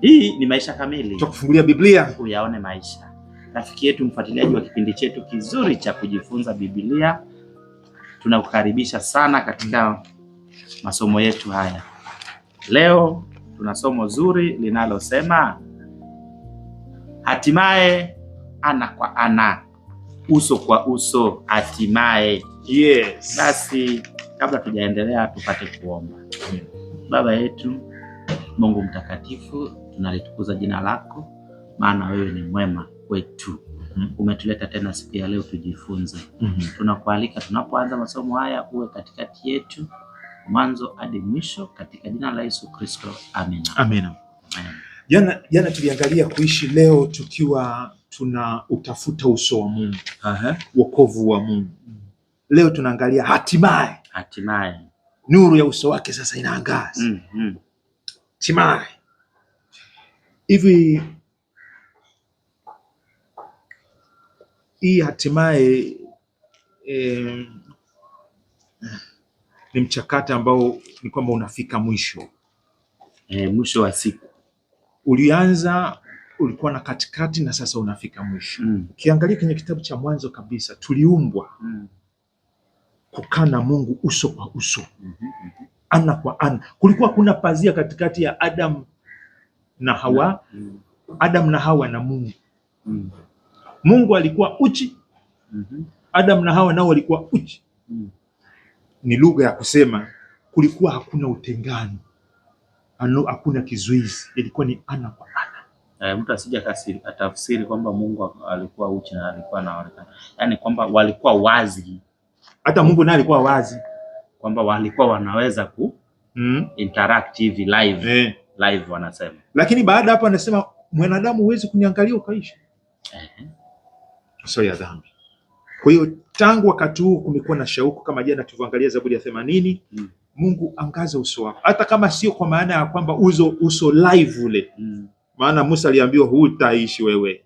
Hii ni Maisha Kamili, tutakufungulia Biblia uyaone maisha. Rafiki yetu, mfuatiliaji wa kipindi chetu kizuri cha kujifunza Biblia, tunakukaribisha sana katika masomo yetu haya. Leo tuna somo zuri linalosema hatimaye ana kwa ana, uso kwa uso, hatimaye. Yes. Basi kabla tujaendelea tupate kuomba. Baba yetu Mungu mtakatifu, tunalitukuza jina lako, maana wewe ni mwema kwetu. Umetuleta tena siku ya leo tujifunze. Tunakualika tunapoanza masomo haya uwe katikati yetu mwanzo hadi mwisho, katika jina la Yesu Kristo. Amen. Amen. Jana tuliangalia kuishi leo tukiwa tuna utafuta uso wa Mungu. Wokovu wa Mungu. Leo tunaangalia hatimaye. Hatimaye. Nuru ya uso wake sasa inaangaza. Hatimaye. Hivi hii hatimaye ni mchakato ambao ni kwamba unafika mwisho. Mwisho wa siku. Ulianza, ulikuwa na katikati na sasa unafika mwisho. Ukiangalia kwenye kitabu cha Mwanzo kabisa, tuliumbwa kukaa na Mungu uso kwa uso. Ana kwa ana. Kulikuwa kuna pazia katikati ya Adam na Hawa. Adam na Hawa na Mungu. Mungu alikuwa uchi. Adam na Hawa nao walikuwa uchi. Ni lugha ya kusema kulikuwa hakuna utengano. Hakuna kizuizi. Ilikuwa ni ana kwa ana. Mtu asije atafsiri kwamba Mungu alikuwa uchi na alikuwa anaonekana. Yaani kwamba walikuwa wazi. Hata Mungu naye alikuwa wazi, kwamba walikuwa wanaweza ku interactive live. Live wanasema. Lakini baada hapo anasema mwanadamu huwezi kuniangalia ukaishi. So ya dhambi. Kwa hiyo tangu wakati huu kumekuwa na shauku, kama jana tulivyoangalia Zaburi ya 80, Mungu angaza uso wako. Hata kama sio kwa maana ya kwamba uso live ule. Maana Musa aliambiwa hutaishi wewe.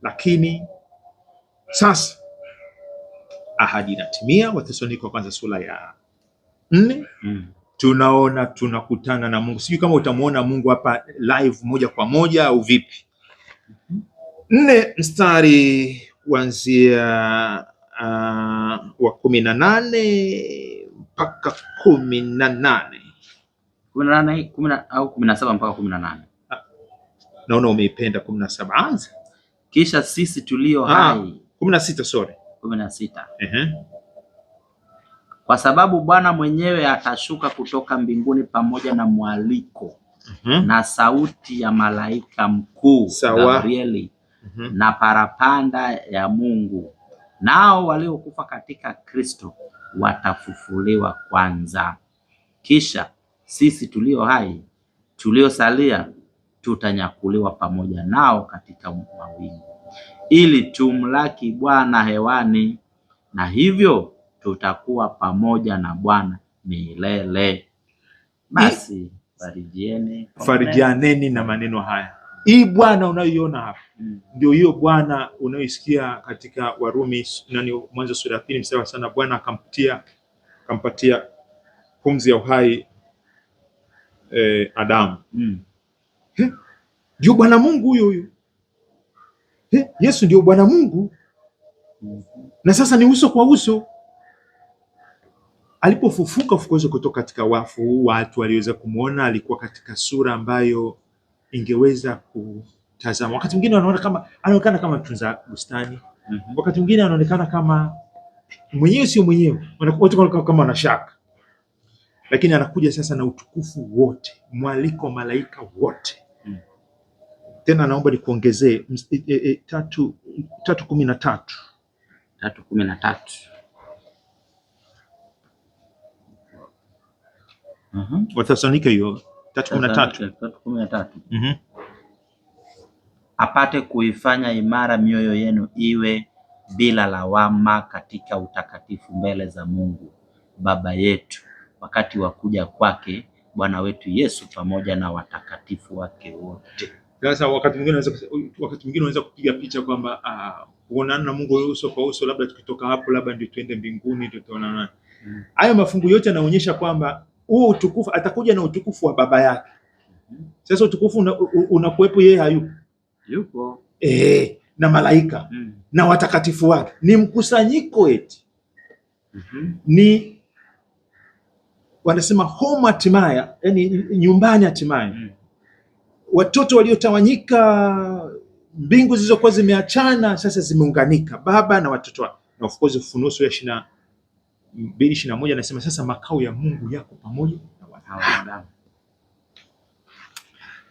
Lakini sasa ahadi inatimia. Wathesalonike wa kwanza sura ya 4. Tunaona tunakutana na Mungu. Sijui kama utamuona Mungu hapa live moja kwa moja au vipi. 4 mstari kuanzia wa 18 mpaka 18. 18 au 17 mpaka 18. Naona umeipenda 17. Anza. Kisha sisi tulio hai. 16 sorry. 16. Kwa sababu Bwana mwenyewe atashuka kutoka mbinguni pamoja na mwaliko na sauti ya malaika mkuu Gabrieli na parapanda ya Mungu, nao waliokufa katika Kristo watafufuliwa kwanza. Kisha sisi tulio hai tuliosalia tutanyakuliwa pamoja nao katika mawingu, ili tumlaki Bwana hewani, na hivyo tutakuwa pamoja na Bwana milele. Basi farijianeni na maneno haya. Hii Bwana unayoiona hapa ndio hiyo Bwana unayoisikia katika Warumi Mwanzo sura ya 2 mstari wa 7. Bwana akampatia pumzi ya uhai Adamu. Ndio Bwana Mungu huyo. Yesu ndio Bwana Mungu. Na sasa ni uso kwa uso. Alipofufuka kutoka katika wafu, watu waliweza kumuona. Alikuwa katika sura ambayo ingeweza kutazama. Wakati mwingine anaonekana kama mtunza bustani. Wakati mwingine anaonekana kama mwenyewe sio mwenyewe. Watu kama wanashaka. Lakini anakuja sasa na utukufu wote, mwaliko malaika wote. Tena naomba nikuongezee 3:13. 3:13. Wathesalonike hiyo 3:13. Apate kuifanya imara mioyo yenu iwe bila lawama katika utakatifu mbele za Mungu Baba yetu wakati wa kuja kwake Bwana wetu Yesu pamoja na watakatifu wake wote. Sasa wakati mwingine unaweza kupiga picha kwamba kuonana na Mungu uso kwa uso, labda tukitoka hapo labda ndio tuende mbinguni tutaonana. Hayo mafungu yote yanaonyesha kwamba huo utukufu atakuja na utukufu wa baba yake. Sasa utukufu unakuwepo, yeye hayupo? Yupo. Na malaika na watakatifu wake. Ni mkusanyiko eti. Ni wanasema home hatimaye, yani nyumbani hatimaye. Watoto waliotawanyika, mbingu zilizokuwa zimeachana sasa zimeunganika, baba na watoto wake. Na of course Ufunuo sura ya 22:21 anasema sasa makao ya Mungu yako pamoja na wanadamu.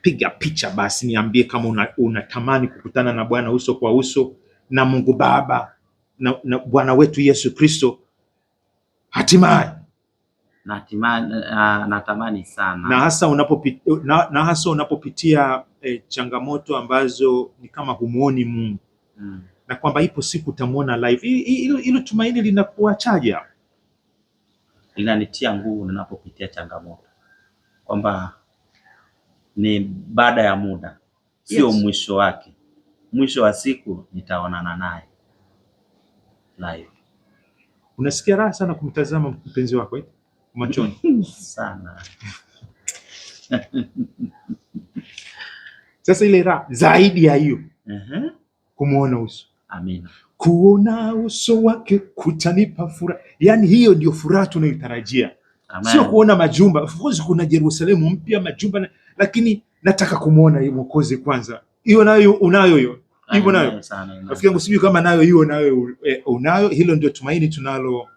Piga picha basi, niambie kama unatamani kukutana na Bwana uso kwa uso, na Mungu Baba na Bwana wetu Yesu Kristo hatimaye. Natamani sana, na hasa unapopitia changamoto ambazo ni kama humuoni Mungu na kwamba ipo siku utamwona live. Hilo tumaini linakuachaje? Linanitia nguvu ninapopitia changamoto, kwamba ni baada ya muda, sio mwisho wake. Mwisho wa siku nitaonana naye live. Unasikia raha sana kumtazama mpenzi wako machoni sana. Sasa ile raha zaidi ya hiyo, kumuona uso. Amina. Kuona uso wake kutanipa furaha. Yani hiyo ndio furaha tunayotarajia. Sio kuona majumba. Of course kuna Yerusalemu mpya, majumba, lakini nataka kumuona yeye Mwokozi kwanza. Hiyo nayo unayo hiyo. Hivyo nayo. Rafiki yangu, sijui kama nayo hiyo nayo unayo. Hilo ndio tumaini tunalo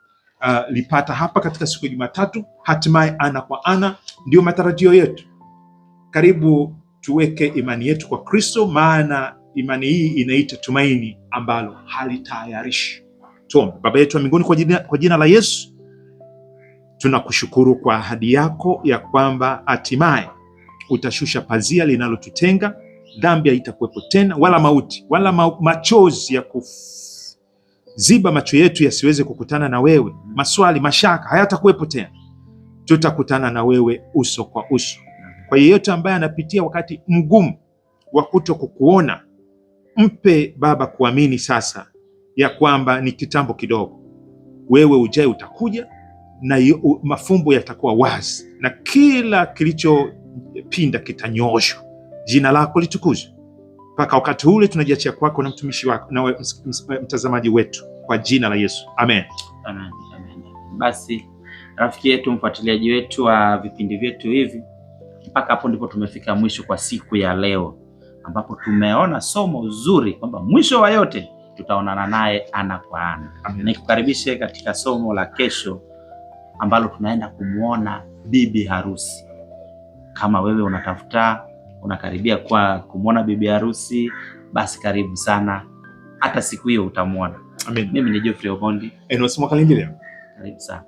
lipata hapa katika siku ya Jumatatu. Hatimaye ana kwa ana ndio matarajio yetu. Karibu tuweke imani yetu kwa Kristo, maana imani hii inaita tumaini ambalo halitayarishi. Tuombe. Baba yetu wa mbinguni, kwa jina la Yesu tunakushukuru kwa ahadi yako ya kwamba hatimaye utashusha pazia linalotutenga. Dhambi haitakuwepo tena, wala mauti, wala machozi ya kuziba macho yetu yasiweze kukutana na wewe. Maswali, mashaka hayatakuwepo tena. Tutakutana na wewe uso kwa uso. Kwa yeyote ambaye anapitia wakati mgumu wa kuto kukuona, mpe Baba kuamini sasa ya kwamba ni kitambo kidogo. Wewe ujai utakuja na mafumbo yatakuwa wazi na kila kilichopinda kitanyooshwa. Jina lako litukuzwe. Mpaka wakati ule tunajiachia kwako na mtumishi wako na mtazamaji wetu, kwa jina la Yesu. Amen. Amen. Amen. Basi rafiki yetu, mfuatiliaji wetu wa vipindi vyetu hivi, mpaka hapo ndipo tumefika mwisho kwa siku ya leo, ambapo tumeona somo zuri kwamba mwisho wa yote tutaonana naye ana kwa ana. Nikukaribishe katika somo la kesho ambalo tunaenda kumuona bibi harusi. Kama wewe unakaribia kwa kumuona bibi harusi, basi karibu sana, hata siku hiyo utamuona. Amen. Mimi ni Geoffrey Omondi. Enos Mwakalingilia. Karibu sana.